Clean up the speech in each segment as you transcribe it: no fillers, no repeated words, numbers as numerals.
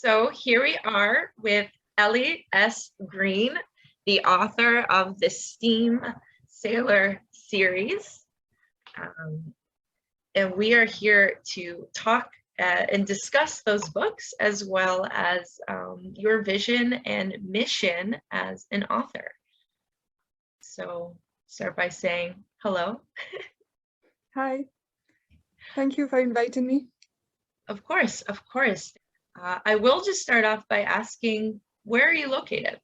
So here we are with Ellie S. Green, the author of the Steam Sailor series. And we are here to talk and discuss those books, as well as your vision and mission as an author. So start by saying hello. Hi, thank you for inviting me. Of course, of course. I will just start off by asking, where are you located?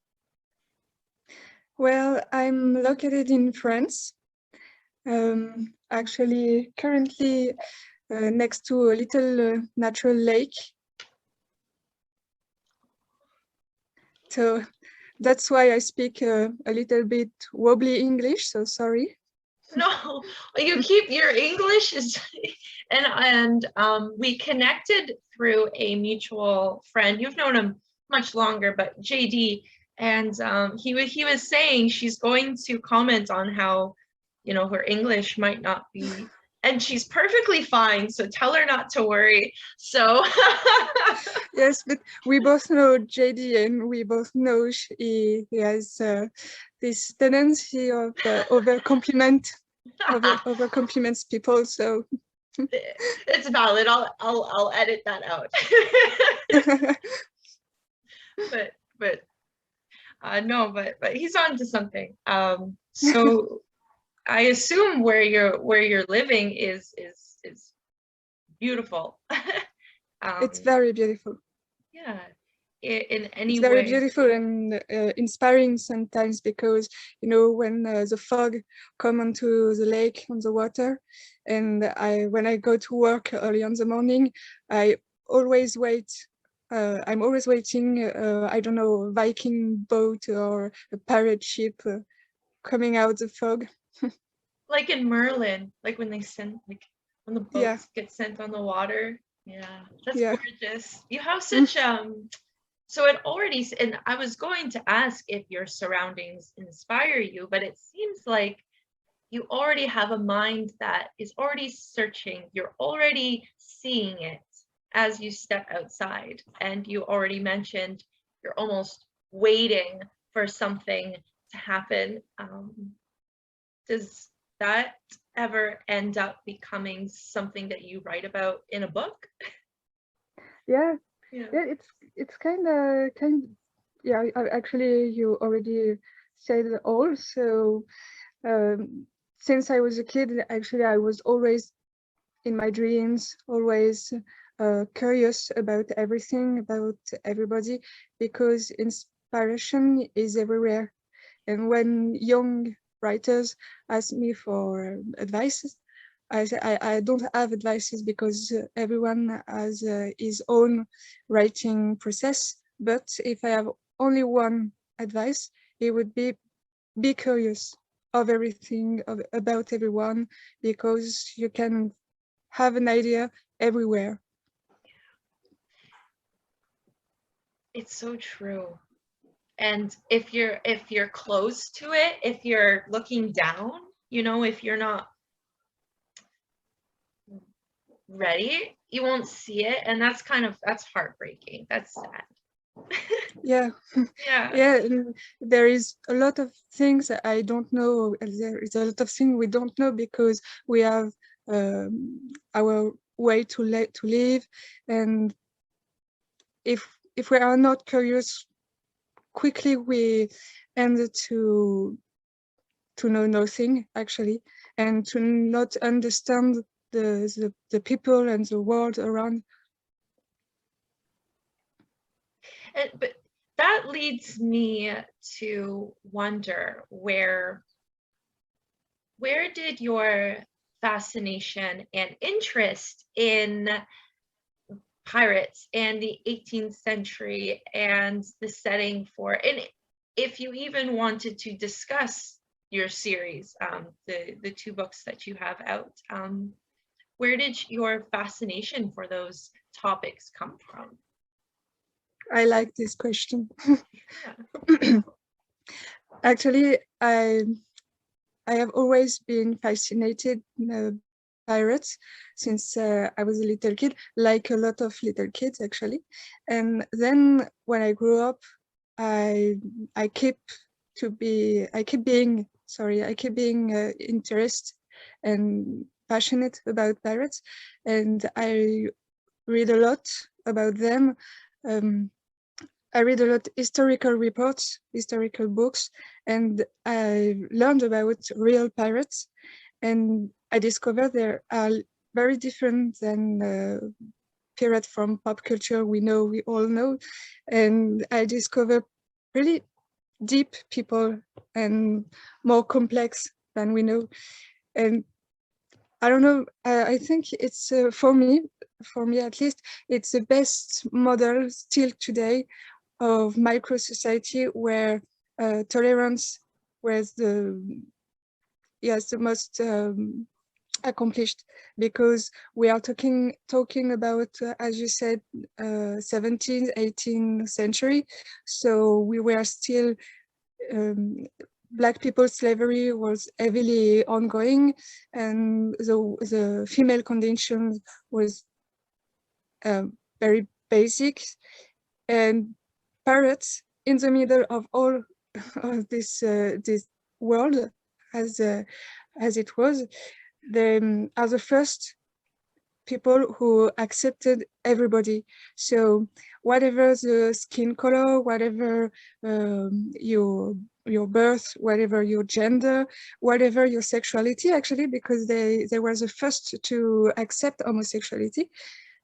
Well, I'm located in France, actually currently next to a little natural lake. So that's why I speak a little bit wobbly English, so sorry. No, you keep your English is, and we connected through a mutual friend. You've known him much longer, but JD, and he was saying she's going to comment on how, you know, her English might not be, and she's perfectly fine. So tell her not to worry. So yes, but we both know JD, and we both know he has this tendency of over compliments people. So it's valid. I'll edit that out. but no, but he's on to something. So I assume where you're living is beautiful. It's very beautiful. Yeah, in any it's way. very beautiful and inspiring sometimes, because you know, when the fog come onto the lake, on the water, and when I go to work early in the morning, I always wait. I'm always waiting. I don't know, a Viking boat or a pirate ship coming out the fog. Like in Merlin, like when they send, like when the boats get sent on the water. Yeah, that's gorgeous. You have such so it already, and I was going to ask if your surroundings inspire you, but it seems like you already have a mind that is already searching. You're already seeing it as you step outside, and you already mentioned you're almost waiting for something to happen. Does that ever end up becoming something that you write about in a book? Yeah, it's kind of yeah. Actually, you already said it all. So since I was a kid, actually, I was always in my dreams, always curious about everything, about everybody, because inspiration is everywhere. And when young writers ask me for advice, I don't have advices, because everyone has his own writing process. But if I have only one advice, it would be curious of everything, about everyone, because you can have an idea everywhere. It's so true. And if you're close to it, if you're looking down, you know, if you're not ready, you won't see it, and that's heartbreaking. That's sad. Yeah. And there is a lot of things that I don't know. There is a lot of things we don't know, because we have our way to live, and if we are not curious, quickly we end to know nothing, actually, and to not understand the people and the world around. But that leads me to wonder, where did your fascination and interest in pirates and the 18th century and the setting for, and if you even wanted to discuss your series, the two books that you have out, where did your fascination for those topics come from? I like this question. Actually, I have always been fascinated pirates since I was a little kid, like a lot of little kids actually. And then when I grew up, I keep being interested and passionate about pirates, and I read a lot about them. I read a lot historical reports, historical books, and I learned about real pirates. And I discovered they are very different than pirates from pop culture we all know. And I discovered really deep people and more complex than we know. And I don't know, I think it's for me at least, it's the best model still today of micro society where tolerance was the most accomplished, because we are talking about as you said 17th 18th century, so we were still Black people's slavery was heavily ongoing, and the female condition was very basic, and pirates in the middle of all of this world as it was, they are the first people who accepted everybody. So whatever the skin color, whatever your birth, whatever your gender, whatever your sexuality, actually, because they were the first to accept homosexuality.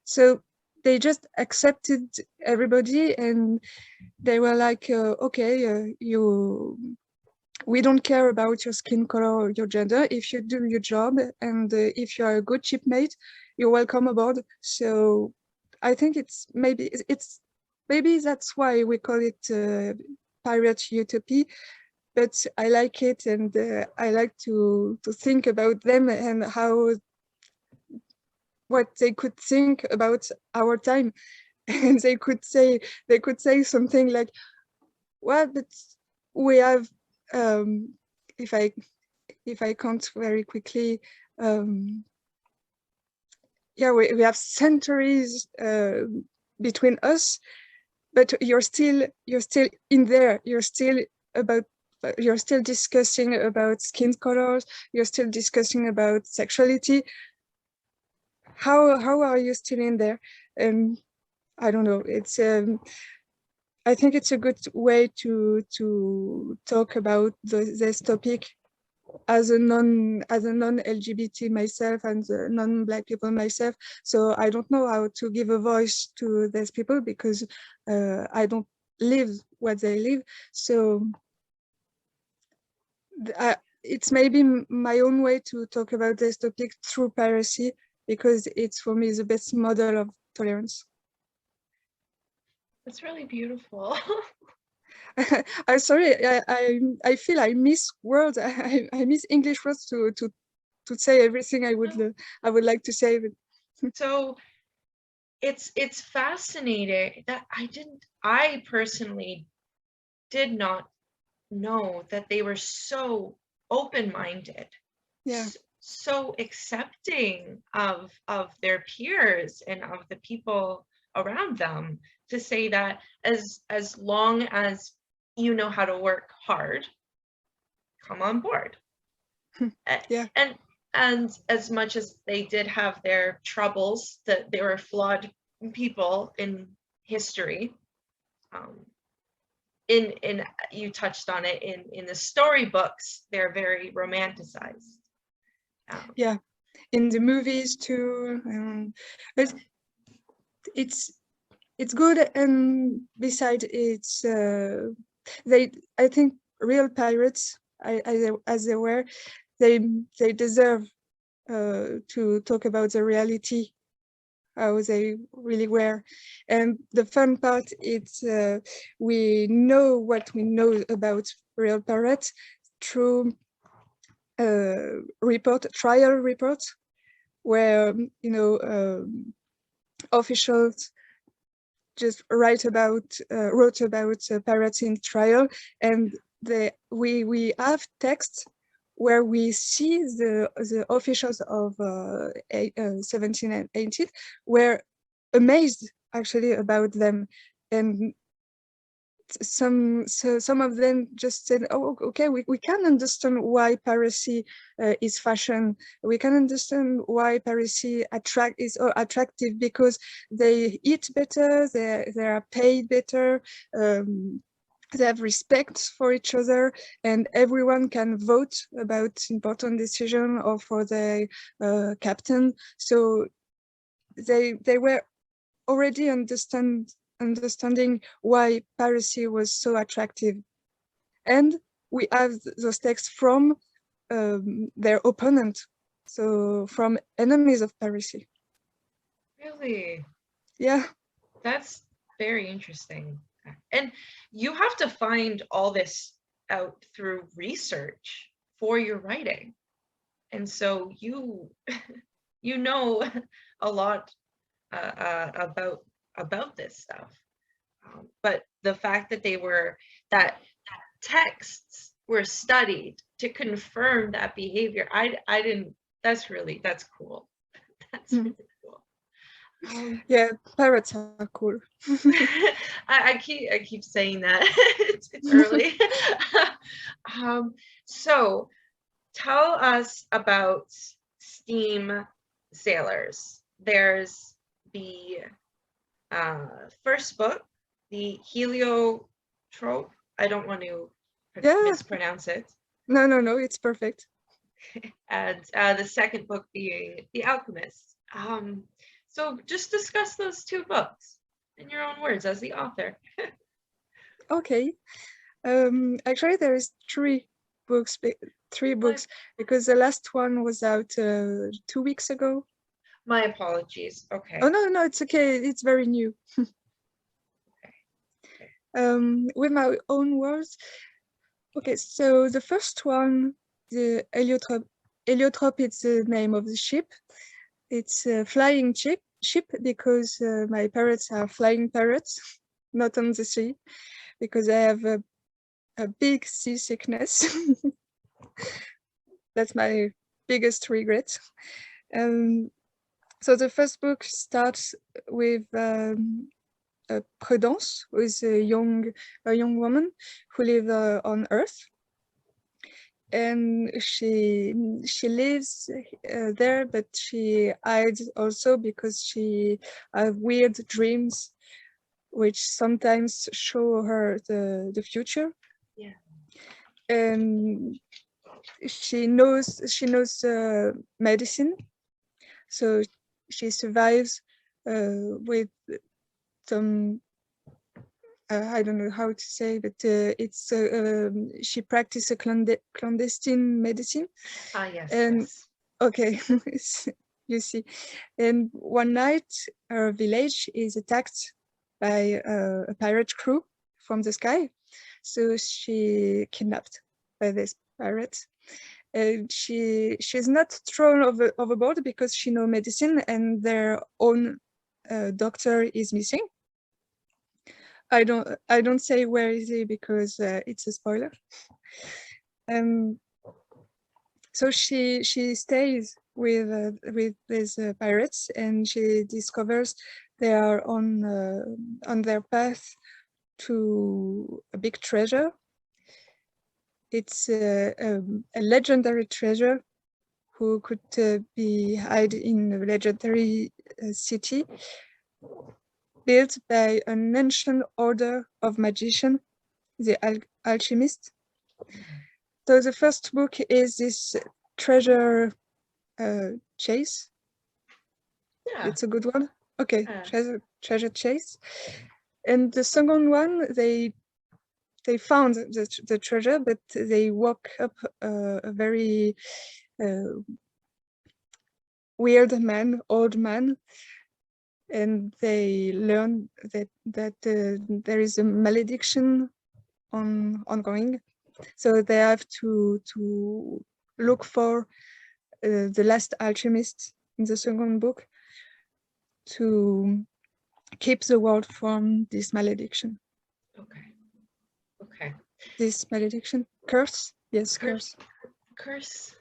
So they just accepted everybody, and they were like, okay, we don't care about your skin color or your gender. If you do your job and if you're a good shipmate, you're welcome aboard. So I think maybe that's why we call it pirate utopia. But I like it, and I like to think about them and what they could think about our time. And they could say something like, well, but we have if I count very quickly, yeah, we have centuries between us, but you're still in there. You're still discussing about skin colors. You're still discussing about sexuality. How are you still in there? I don't know. It's I think it's a good way to talk about this topic as a non LGBT myself and non-Black people myself. So I don't know how to give a voice to these people, because I don't live what they live. So it's maybe my own way to talk about this topic through piracy, because it's for me the best model of tolerance. That's really beautiful. I'm sorry, I feel I miss words. I miss English words to say everything I would like to say. So it's fascinating that I personally did not know that they were so open-minded. Yeah. So accepting of their peers and of the people around them, to say that as long as you know how to work hard, come on board. Yeah. And as much as they did have their troubles, that they were flawed people in history, in you touched on it, in the storybooks, they're very romanticized. Yeah, in the movies too, but it's good, and besides, it's I think real pirates, as they were, they deserve to talk about the reality, how they really were. And the fun part is we know what we know about real pirates through trial reports, where officials just wrote about pirates in trial, and we have texts where we see the officials of 17 and 18 were amazed actually about them, and some of them just said, oh, okay, we can understand why piracy is fashion. We can understand why piracy is attractive, because they eat better, they are paid better, they have respect for each other, and everyone can vote about important decision or for the captain. So they were already understanding why piracy was so attractive. And we have those texts from their opponent, so from enemies of piracy. Really? Yeah. That's very interesting. And you have to find all this out through research for your writing. And so you you know a lot about this stuff. But the fact that that texts were studied to confirm that behavior, I didn't. That's cool. That's really cool. Yeah, pirates are cool. I keep saying that. It's early. So tell us about steam sailors. There's the first book, the heliotrope. I don't want to mispronounce it. No, it's perfect. And the second book being The Alchemist. So just discuss those two books in your own words as the author. Okay. Actually, there is three books because the last one was out 2 weeks ago. My apologies. Okay. Oh, no, it's okay. It's very new. Okay. With my own words. Okay, so the first one, the heliotrope. Heliotrope is the name of the ship. It's a flying ship because my parents are flying pirates, not on the sea, because I have a big seasickness. That's my biggest regret. So the first book starts with Prudence, who is a young woman who lives on Earth, and she lives there, but she hides also because she has weird dreams, which sometimes show her the future. Yeah. And she knows medicine, so she survives with some I don't know how to say, but it's she practices a clandestine medicine. Yes. And yes. Okay, you see, and one night her village is attacked by a pirate crew from the sky, so she kidnapped by these pirates. And she's not thrown overboard because she knows medicine, and their own doctor is missing. I don't say where is he because it's a spoiler. So she stays with these pirates, and she discovers they are on their path to a big treasure. It's a legendary treasure who could be hide in a legendary city built by an ancient order of magician, the alchemist. So the first book is this treasure chase. Yeah. It's a good one. Okay, treasure chase. And the second one, they found the treasure, but they woke up a very weird man, old man, and they learn that there is a malediction ongoing. So they have to look for the last alchemist in the second book to keep the world from this malediction. Okay. This malediction, curse, yes, curse. curse.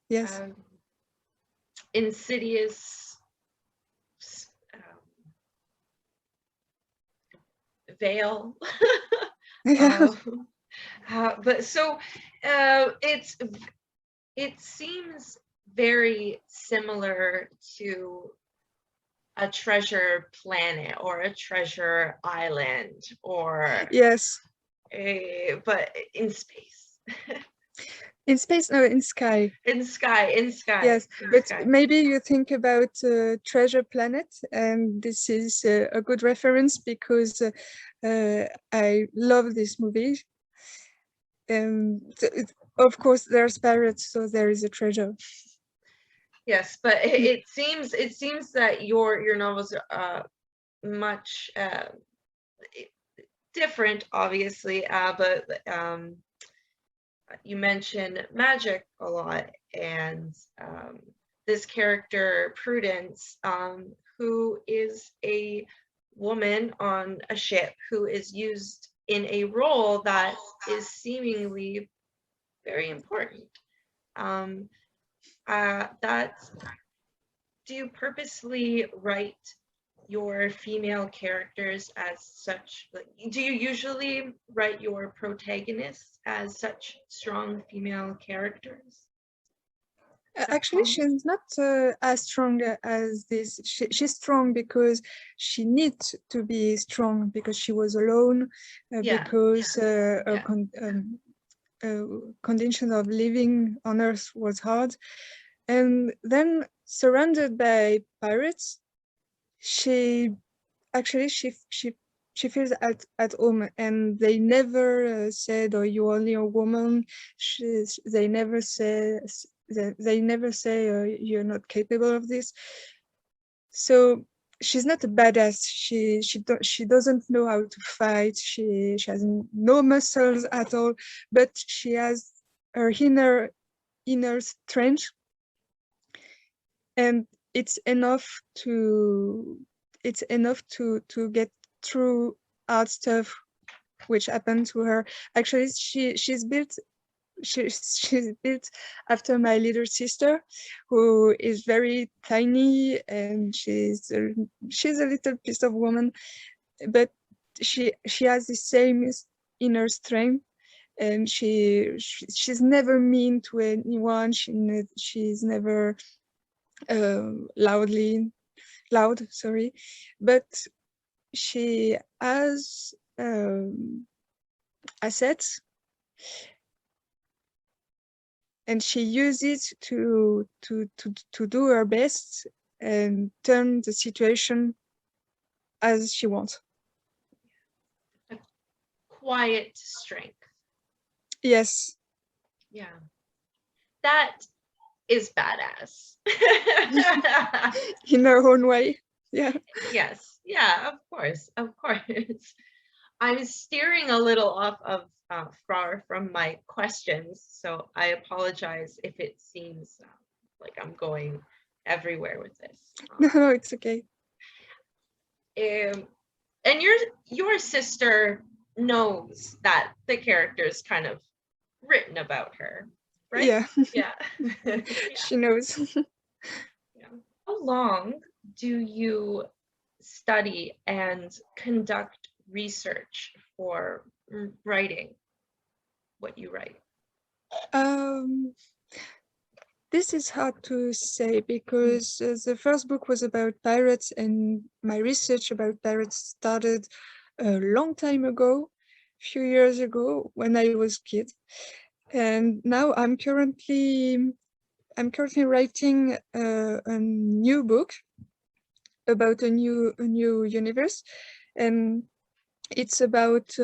Yes. Insidious veil. Yeah. But so it seems very similar to a treasure planet or a treasure island, or Yes. but in space. In space, no, in sky. In sky. Yes, in but sky. maybe you think about Treasure Planet, and this is a good reference because I love this movie. Of course, there's pirates, so there is a treasure. Yes, but it seems that your novels are much different, obviously, but you mentioned magic a lot, and this character Prudence, who is a woman on a ship who is used in a role that is seemingly very important. Do you purposely write your female characters as such? Like, do you usually write your protagonists as such strong female characters? Actually, she's not as strong as this. She's strong because she needs to be strong because she was alone, because condition of living on Earth was hard, and then surrounded by pirates, she feels at home, and they never said, "Oh, you're only a woman." They never say you're not capable of this. So she's not a badass. She doesn't know how to fight. She has no muscles at all, but she has her inner strength, and it's enough to get through hard stuff which happened to her. Actually, she's built after my little sister, who is very tiny, and she's a little piece of woman, but she has the same inner strength, and she's never mean to anyone. She's never loud, sorry, but she has assets, and she uses to do her best and turn the situation as she wants. A quiet strength. Yes. Yeah. That is badass. In her own way. Yeah. Yes. Yeah, of course. I'm steering a little off of far from my questions, so I apologize if it seems like I'm going everywhere with this. No, it's okay. And your sister knows that the character is kind of written about her, right? Yeah. Yeah. She knows. Yeah. How long do you study and conduct research for writing what you write? This is hard to say because the first book was about pirates, and my research about pirates started a long time ago, a few years ago when I was a kid. And now I'm currently writing a new book about a new universe, and it's about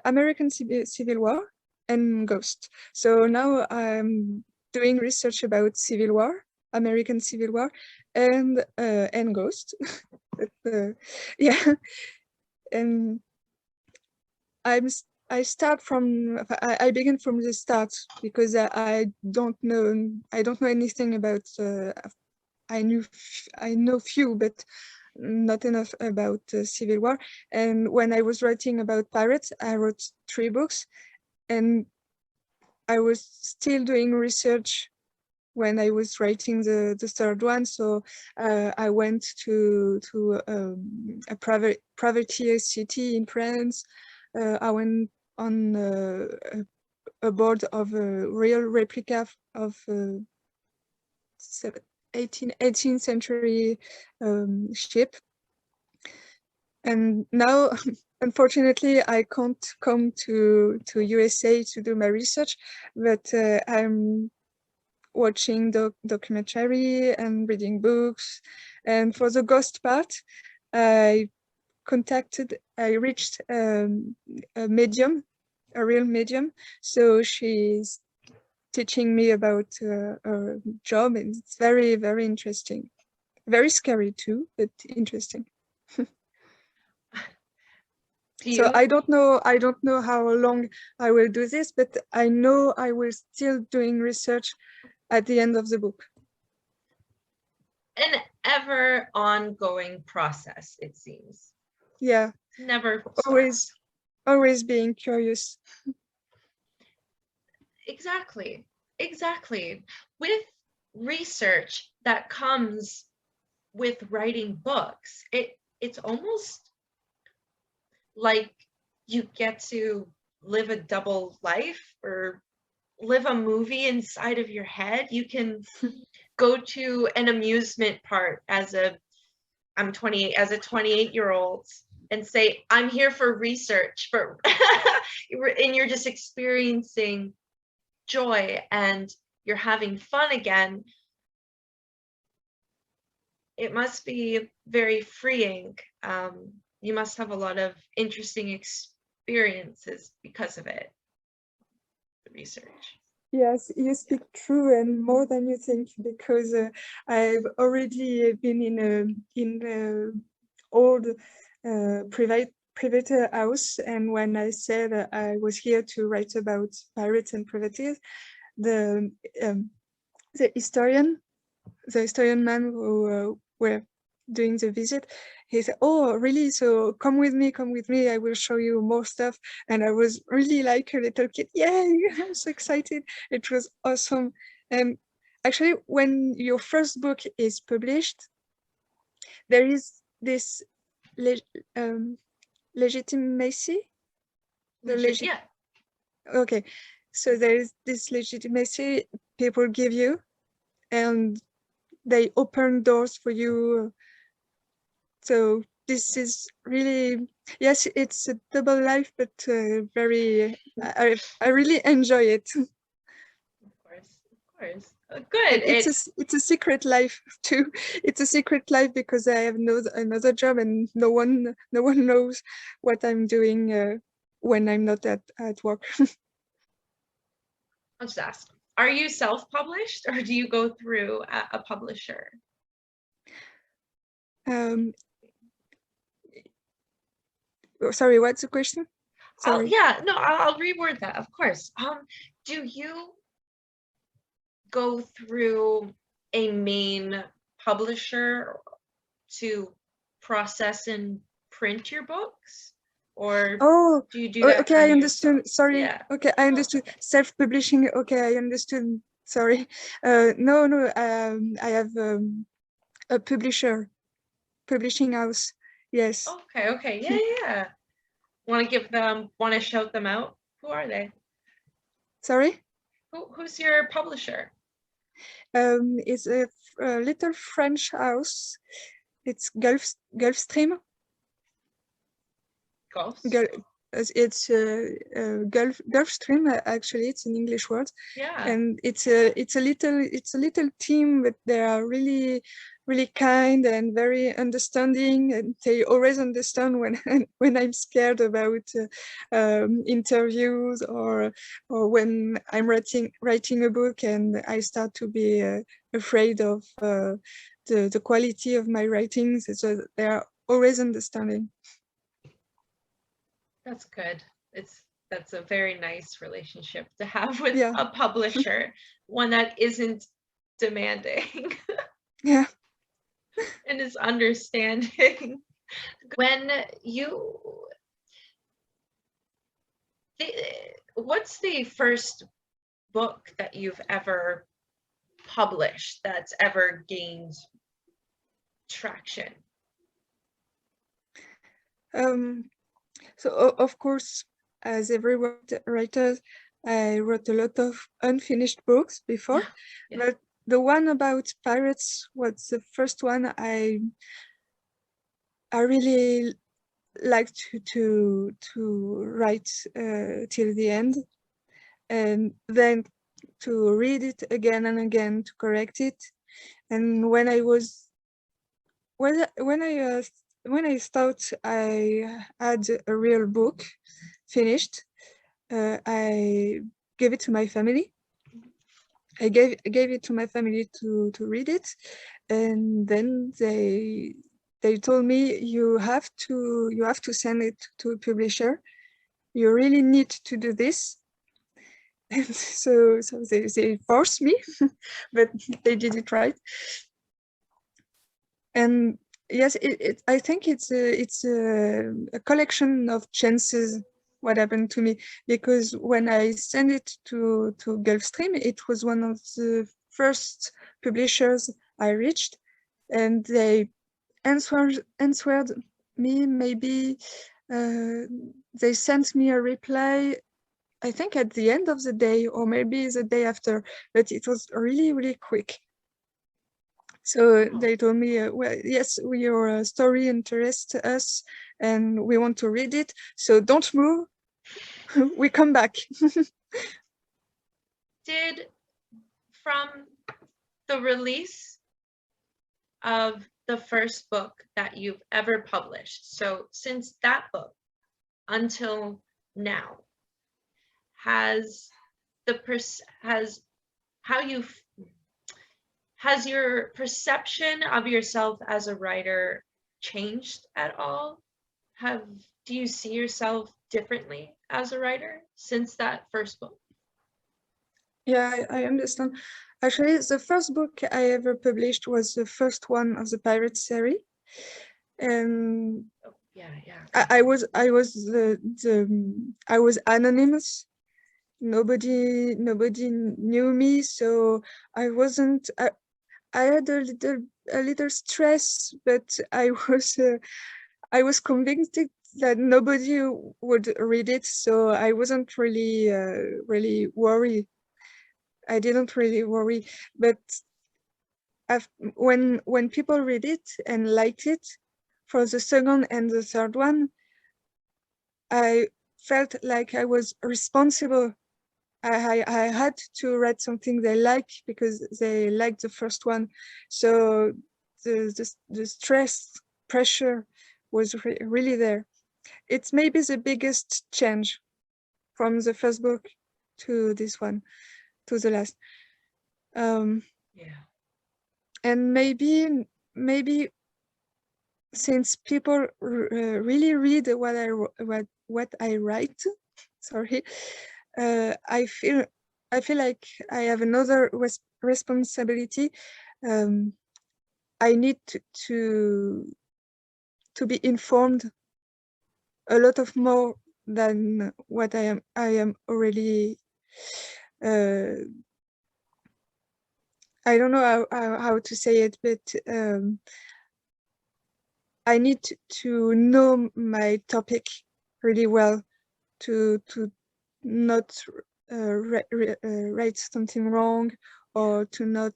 American Civil War and Ghost. So now I'm doing research about Civil War, American Civil War, and Ghost. But, yeah, and I begin from the start because I don't know anything about. I know few, but not enough about Civil War. And when I was writing about pirates, I wrote 3 books, and I was still doing research when I was writing the third one. So I went to a private city in France. I went on a board of a real replica of 18th century ship. And now, unfortunately, I can't come to USA to do my research, but I'm watching documentary and reading books. And for the ghost part, I reached a medium, a real medium. So she's teaching me about her job, and it's very, very interesting. Very scary too, but interesting. So I don't know how long I will do this, but I know I will still doing research at the end of the book. An ever ongoing process, it seems. Yeah. Never always being curious. Exactly. With research that comes with writing books, it's almost like you get to live a double life or live a movie inside of your head. You can go to an amusement park as a 28-year-old and say, I'm here for research, and you're just experiencing joy and you're having fun again. It must be very freeing. You must have a lot of interesting experiences because of it, the research. Yes, you speak true, and more than you think, because I've already been in a old private house, and when I said I was here to write about pirates and privateers, the historian man who were doing the visit, he said, oh really, so come with me, I will show you more stuff. And I was really like a little kid, yay, I'm so excited. It was awesome. And actually, when your first book is published, there is this legitimacy. Yeah. Okay, so there is this legitimacy people give you, and they open doors for you. So this is really, yes, it's a double life, but very, I really enjoy it. Of course. Good. It's a secret life too. It's a secret life because I have another job, and no one knows what I'm doing when I'm not at work. I'll just ask, are you self-published or do you go through a publisher? Sorry, what's the question? Sorry. I'll reword that, of course. Do you go through a main publisher to process and print your books? Or do you do that? Okay, I understood. Sorry. Yeah. Okay, I understood. Self-publishing. Okay, I understood. Sorry. No. I have a publishing house. Yes. Okay. Yeah. Want to shout them out? Who are they? Sorry? Who's your publisher? It's a little French house. It's Gulfstream. It's Gulfstream. Actually, it's an English word. Yeah. And it's a little team, but they are really kind and very understanding, and they always understand when I'm scared about interviews or when I'm writing a book and I start to be afraid of the quality of my writings. So they are always understanding. That's good. That's a very nice relationship to have with a publisher, one that isn't demanding. Yeah. And is understanding. When what's the first book that you've ever published that's ever gained traction? So of course, as every writer, I wrote a lot of unfinished books before, but the one about pirates was the first one I really liked to write till the end, and then to read it again and again to correct it. And when I thought I had a real book finished, I gave it to my family. I gave it to my family to read it, and then they told me you have to send it to a publisher. You really need to do this. And so they forced me, but they did it right. And yes, I think it's a collection of chances what happened to me, because when I sent it to Gulfstream, it was one of the first publishers I reached, and they answered me. Maybe they sent me a reply, I think at the end of the day, or maybe the day after, but it was really, really quick. So they told me, well, yes, your story interests us and we want to read it. So don't move, we come back. Did, from the release of the first book that you've ever published, so since that book until now, has your perception of yourself as a writer changed at all? Do you see yourself differently as a writer since that first book? Yeah, I understand. Actually, the first book I ever published was the first one of the Pirate series. And I was anonymous. Nobody knew me, so I wasn't. I had a little stress, but I was convinced that nobody would read it, so I wasn't really worried. I didn't really worry, but when people read it and liked it for the second and the third one, I felt like I was responsible. I had to write something they like because they liked the first one. So the stress, pressure was really there. It's maybe the biggest change from the first book to this one, to the last. And maybe since people really read what I write, sorry, I feel like I have another responsibility. I need to be informed a lot of more than what I am already. I don't know how to say it, but I need to know my topic really well to not write something wrong, or to not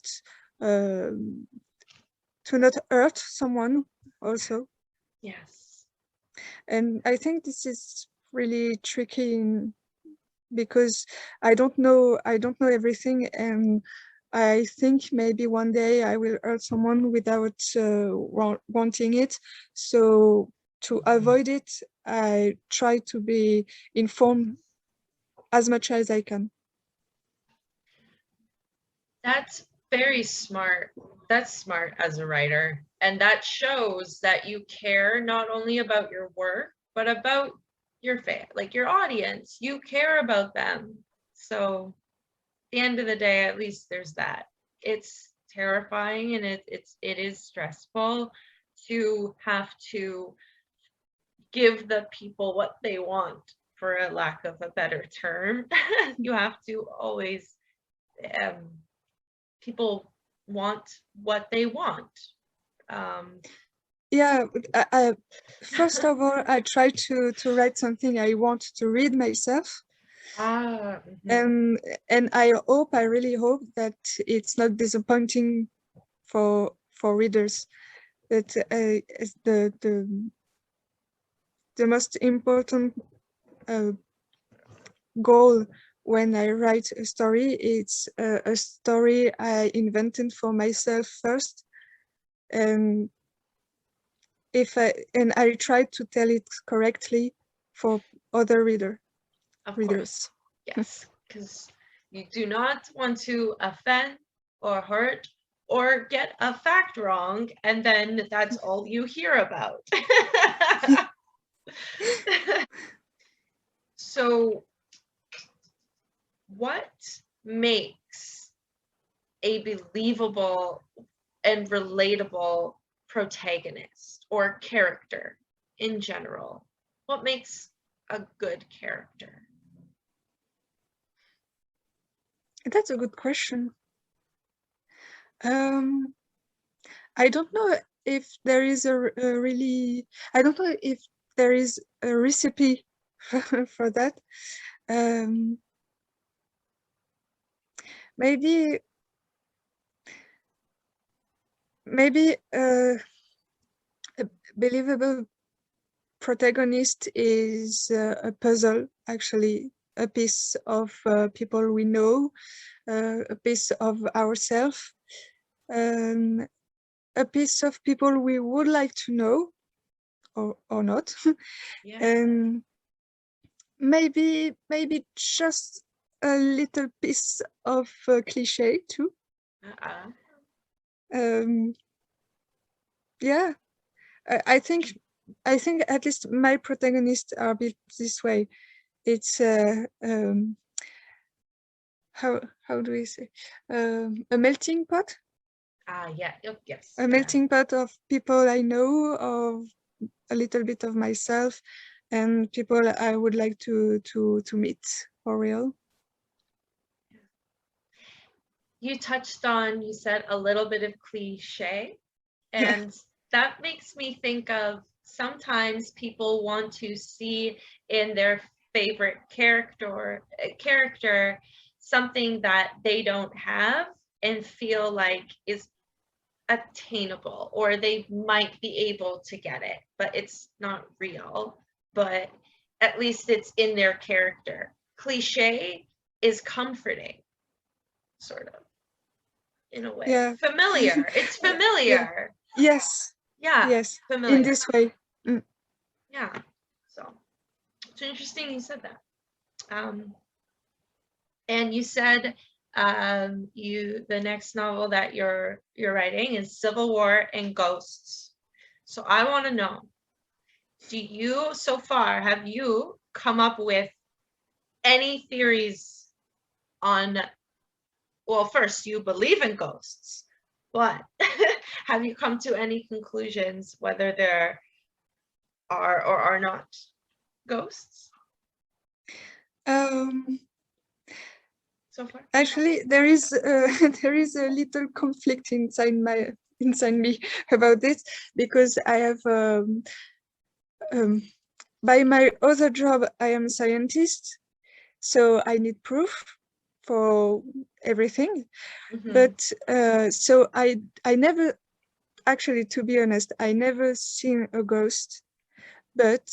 hurt someone also. Yes. And I think this is really tricky because I don't know everything, and I think maybe one day I will hurt someone without wanting it. So to avoid it, I try to be informed as much as I can. That's very smart. That's smart as a writer. And that shows that you care not only about your work, but about your like your audience. You care about them. So at the end of the day, at least there's that. It's terrifying and it is stressful to have to give the people what they want, for a lack of a better term. You have to always people want what they want. Yeah, first of all, I try to write something I want to read myself. And I really hope that it's not disappointing for readers. That the most important goal when I write a story, it's a story I invented for myself first, and I try to tell it correctly for other readers. Course. Yes, because you do not want to offend or hurt or get a fact wrong, and then that's all you hear about. So what makes a believable and relatable protagonist or character in general? What makes a good character? That's a good question. I don't know if there is I don't know if there is a recipe for that. Maybe a believable protagonist is a puzzle, actually, a piece of people we know, a piece of ourselves, a piece of people we would like to know or not. And maybe just a little piece of cliche too. Yeah, I think at least my protagonists are built this way. It's how do we say, a melting pot. Yeah, yes. A melting pot of people I know, of a little bit of myself, and people I would like to meet for real. You touched on, you said a little bit of cliche, and that makes me think of sometimes people want to see in their favorite character something that they don't have and feel like is attainable, or they might be able to get it, but it's not real, but at least it's in their character. Cliche is comforting, sort of, in a way. Yeah. Familiar. It's familiar. Yes. Yes. Familiar. In this way. Yeah. So it's interesting you said that. And you said the next novel that you're writing is Civil War and Ghosts. So I want to know, so far have you come up with any theories on, well, first, you believe in ghosts, but have you come to any conclusions whether there are or are not ghosts so far? Actually, there is there is a little conflict inside me about this, because I have by my other job I am a scientist, so I need proof for everything. But so I never, actually, to be honest, I never seen a ghost, but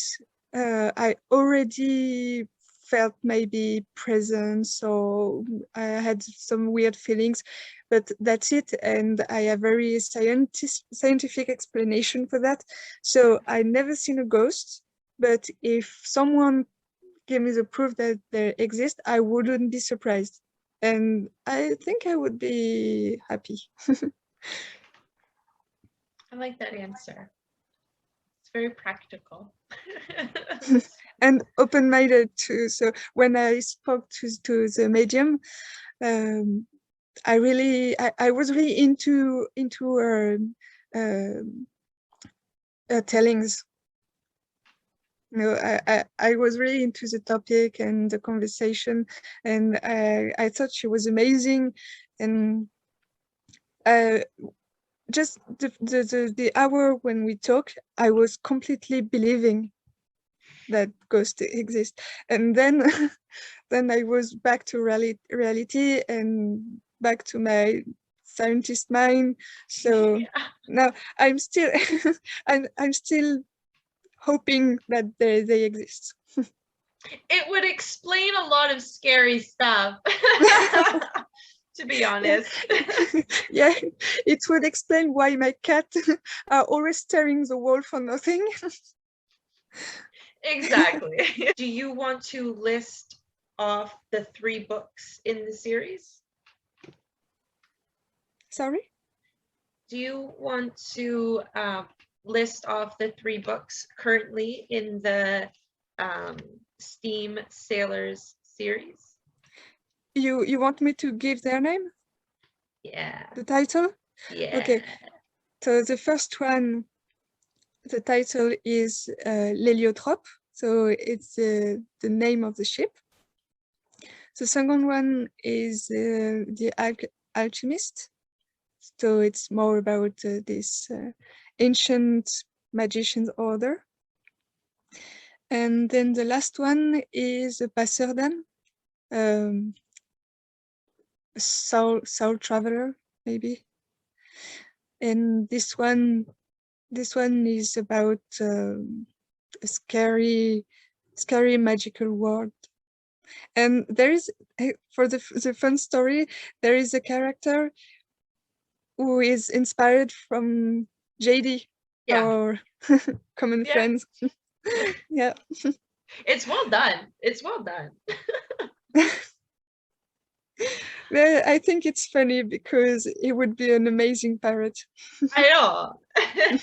I already felt maybe presence, or I had some weird feelings, but that's it. And I have very scientific explanation for that. So I never seen a ghost, but if someone gave me the proof that they exist, I wouldn't be surprised. And I think I would be happy. I like that answer. It's very practical. And open-minded too. So when I spoke to the medium, I was really into her tellings. I was really into the topic and the conversation, and I thought she was amazing, and just the hour when we talked, I was completely believing that ghosts exist, and then then I was back to reality and back to my scientist mind. So now I'm still I'm still hoping that they exist. It would explain a lot of scary stuff. To be honest. Yeah, it would explain why my cat are always staring the wall for nothing. Exactly. Do you want to list off the 3 books in the series? Sorry? Do you want to list off the 3 books currently in the Steam Sailors series? You want me to give their name? Yeah. The title? Yeah. Okay. So the first one, the title is L'Héliotrope. So it's the name of the ship. The second one is the Alchemist. So it's more about this ancient magician's order. And then the last one is a Passeur d'âme, soul traveler, maybe. And this one is about a scary magical world. And there is, for the fun story, there is a character who is inspired from JD, our common friends. Yeah. It's well done. It's well done. Well, I think it's funny because it would be an amazing parrot. I know. I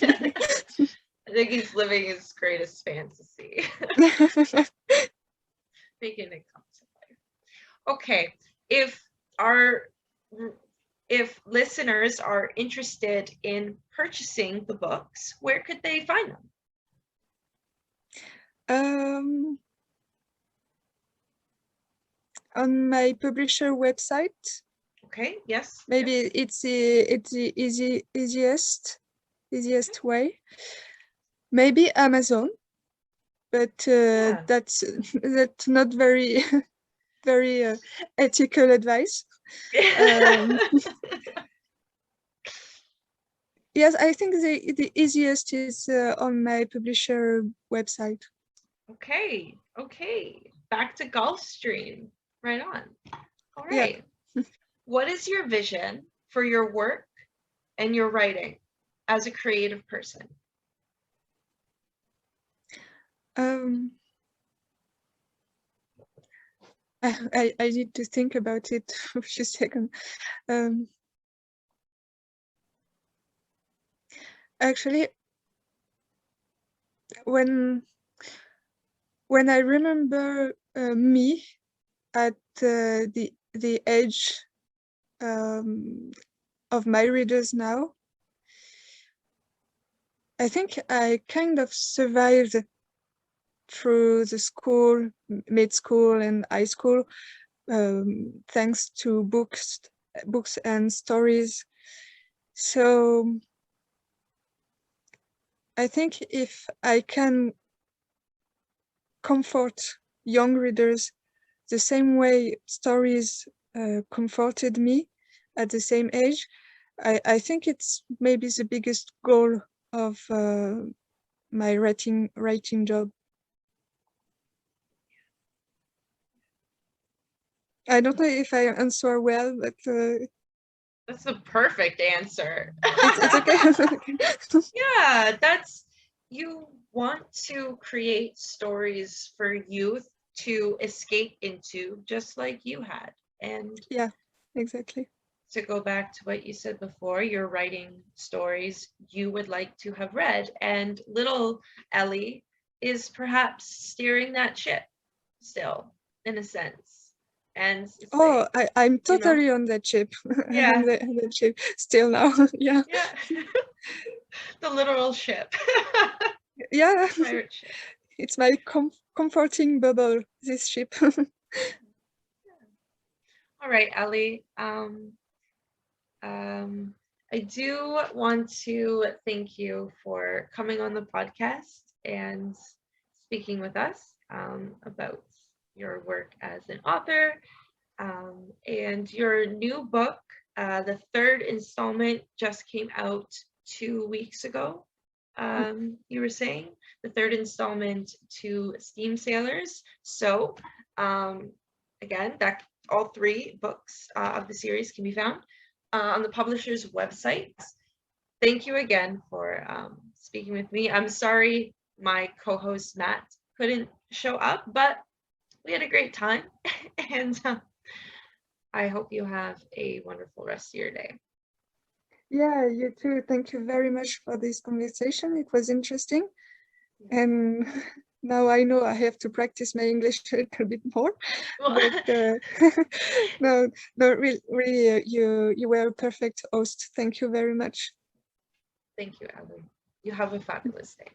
think he's living his greatest fantasy. Making it come to life. Okay, if listeners are interested in purchasing the books, where could they find them? On my publisher website. Okay, yes. Maybe it's the easiest way. Maybe Amazon, but that's not very very ethical advice. Yes, I think the easiest is on my publisher website. Okay. Back to Gulfstream. Right on. All right. Yeah. What is your vision for your work and your writing as a creative person? I need to think about it for a few seconds. Actually, when I remember me at the age of my readers now, I think I kind of survived through the school, mid-school and high school, thanks to books and stories. So I think if I can comfort young readers the same way stories comforted me at the same age, I think it's maybe the biggest goal of my writing job. I don't know if I answer well, but that's a perfect answer. It's okay. Yeah, that's, you want to create stories for youth to escape into, just like you had. And yeah, exactly. To go back to what you said before, you're writing stories you would like to have read, and little Ellie is perhaps steering that ship still, in a sense. And I'm totally on that ship. Yeah. I'm on that ship still now. Yeah. Yeah. The literal ship. Yeah. Pirate ship. It's my comforting bubble, this ship. All right, Ellie. I do want to thank you for coming on the podcast and speaking with us about your work as an author and your new book. The third installment just came out 2 weeks ago. You were saying the third installment to Steam Sailors. So again, that all 3 books of the series can be found on the publisher's website. Thank you again for speaking with me. I'm sorry my co-host Matt couldn't show up, but we had a great time and I hope you have a wonderful rest of your day. Yeah, you too. Thank you very much for this conversation. It was interesting. And now I know I have to practice my English a little bit more. But no, really, you were a perfect host. Thank you very much. Thank you, Ellie. You have a fabulous day.